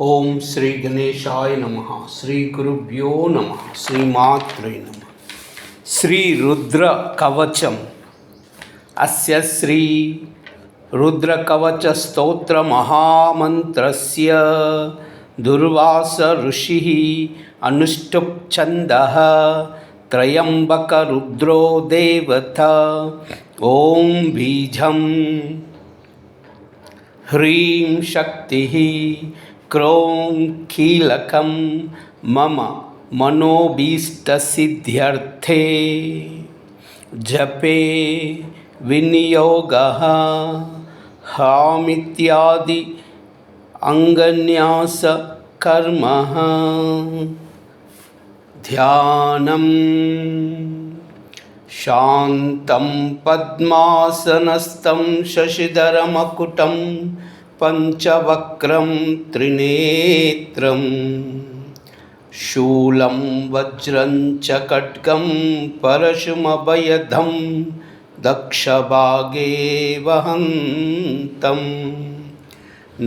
ఓం శ్రీ గణేశాయ నమః. శ్రీ గురుభ్యో నమః. శ్రీమాత్రే నమః. శ్రీ రుద్ర కవచం. అస్య శ్రీ రుద్ర కవచ స్తోత్ర మహామంత్రస్య దుర్వాస ఋషిః అనుష్ఠుప్ ఛందః త్రయంబక రుద్రో దేవతా. ఓం బీజం హ్రీం శక్తిః క్రోం కీలకం మమ మనోభీష్టసిద్ధ్యర్థే జపే వినియోగః హామిత్యాది అంగన్యాస కర్మః. ధ్యానం శాంతం పద్మాసనస్థం శశిధరమకుటం పంచవక్రం త్రినేత్రం శూలం వజ్రం చ ఖడ్గం పరశుమభయదం దక్షభాగే వహంతం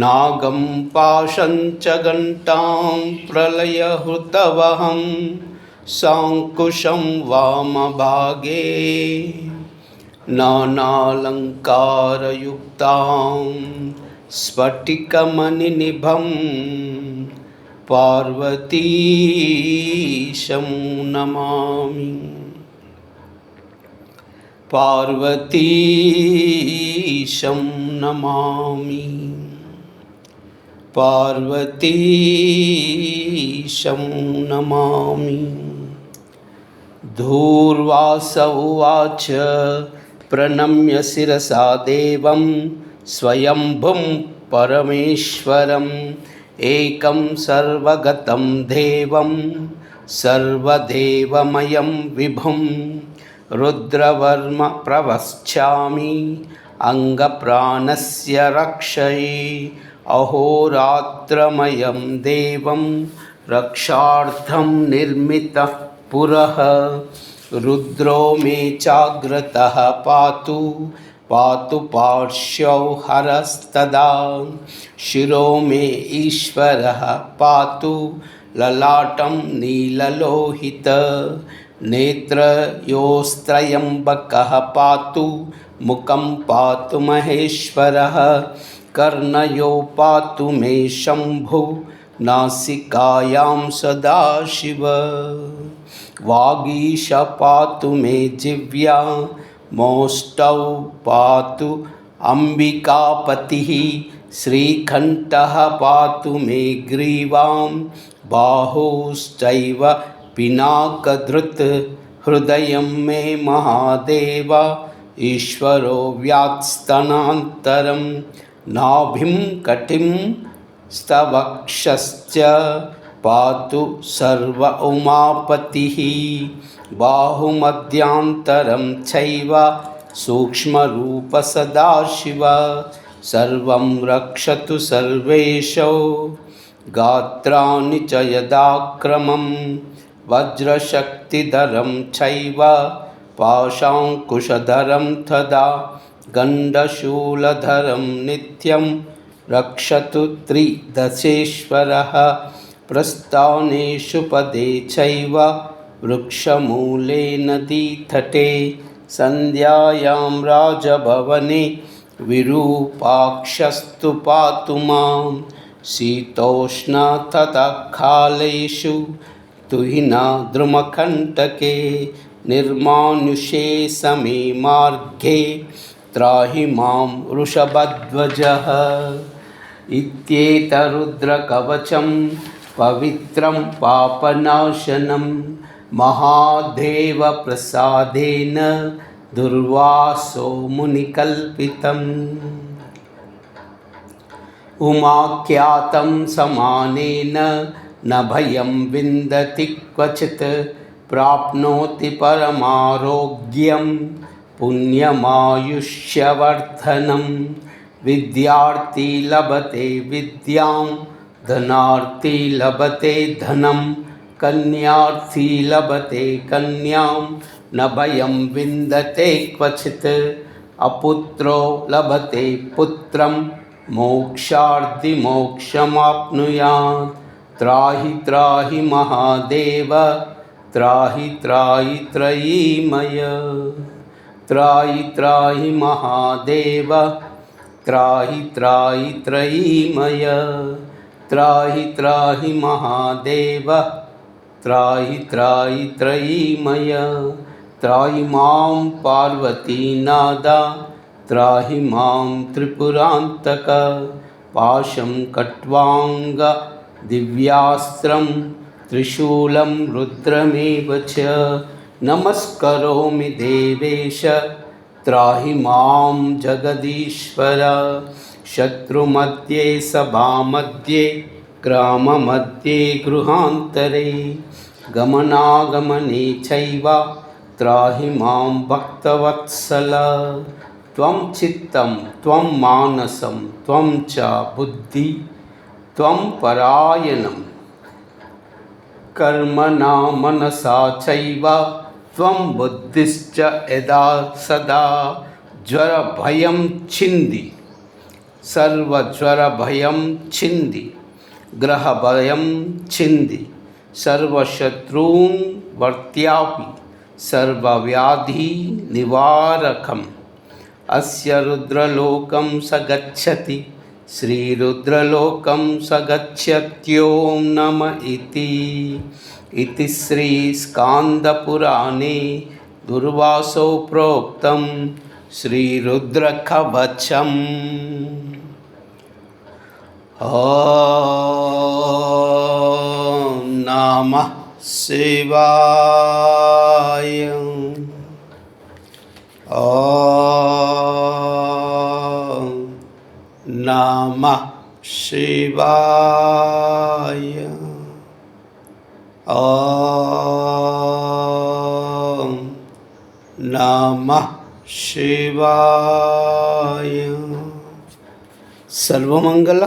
నాగం పాశం చ ఘంటాం ప్రళయహృతవహం సాంకుశం వామభాగే నానాలంకారయుక్తాం స్ఫటికమణినిభం పార్వతీశం నమామి. పార్వతీశం నమామి. పార్వతీశం నమామి. ధూర్వాస ఉవాచ ప్రణమ్య శిరసా దేవం స్వయంభుం పరమేశ్వరం ఏకం సర్వగతం దేవం సర్వదేవమయం విభుం రుద్రవర్మ ప్రవక్ష్యామి అంగప్రాణస్య రక్షయే అహోరాత్రమయం దేవం రక్షార్థం నిర్మితః పురః. రుద్రో మే చాగ్రతః పాతు పాతు పార్శ్వౌ హరస్తదా శిరో మే ఈశ్వరః పాతు లలాటం నీలలోహిత నేత్రయోస్త్రయంబకః పాతు ముఖం పాతు మహేశ్వరః కర్ణయో పాతు మే శంభు నాసికాయాం సదాశివ వాగీశ పాతు మే జివ్యా మోష్టౌ పాతు అంబికాపతిః శ్రీకంఠః పాతు మే గ్రీవాం బాహుశ్చైవ పినాకధృత్ హృదయం మే మహాదేవ ఈశ్వరో వ్యాత్స్తనాంతరం నాభిం కటిం స్తవక్షశ్చ పాతు సర్వ ఉమాపతిః బాహుమధ్యాంతరం చైవ సూక్ష్మరూప సదాశివ సర్వం రక్షతు సర్వేషు గాత్రాణి చ యదాక్రమం వజ్రశక్తిధరం చైవ పాశాంకుశధరం తదా గండశూలధరం నిత్యం రక్షతు త్రిదశేశ్వరః ప్రస్థానేషు పదే చైవ వృక్షమూలే నదీతటే సంధ్యాయాం రాజభవనే విరూపాక్షస్తు పాతు మాం శీతోష్ణ తథా కాలేషు తుహినా ద్రుమకంటకే నిర్మానుషే సమే మార్గే త్రాహి మాం వృషభధ్వజః. ఇత్యేతరుద్రకవచం పవిత్రం పాపనాశనం మహాదేవ ప్రసాదేన దుర్వాసో మునికల్పితం. ఉమాఖ్యాతం సమానేన న భయం విందతి క్వచిత్ ప్రాప్నోతి పరమారోగ్యం పుణ్యమాయుష్యవర్ధనం. విద్యార్థి లభతే విద్యాం ధనార్థి లభతే ధనం కన్యార్థి లభతే కన్యాం న భయం విందతే క్వచిత్ అపుత్రో లభతే పుత్రం मोक्षार्थिमोक्षमाप्नुयात् त्राहि त्राहि महादेव त्राहि त्राहि त्रयीमय त्राहि त्राहि महादेव त्राहि त्राहि त्रयीमय त्राहि त्राहि महादेव त्राहि त्राहि त्रयीमय त्राहि मां पार्वतीनाद त्राहि मां त्रिपुरान्तक पाशं कट्वाङ्ग दिव्यास्त्रं त्रिशूलं रुद्रमेव च नमस्करोमि देवेश त्राहि मां जगदीश्वर शत्रुमध्ये सभामध्ये ग्राममध्ये गृहान्तरे गमनागमने चैव त्राहि मां भक्तवत्सल त्वं चित्तं त्वं मानसं त्वं च बुद्धि त्वं परायणं कर्मणा मनसा चैव त्वं बुद्धिश्च यदा सदा ज्वरभयं छिन्दि सर्वज्वरभयं छिन्दि ग्रहभयं छिन्दि सर्वशत्रून् वर्त्यापि सर्वव्याधिनिवारकम् अस्य रुद्रलोकं स गच्छति श्रीरुद्रलोकं स गच्छत्यों नम इति श्रीस्कान्दपुराणे दुर्वासो प्रोक्तं श्रीरुद्रकवचम्। ॐ नमः शिवाय। ॐ नमः शिवाय। ॐ नमः शिवाय। सर्वमंगल।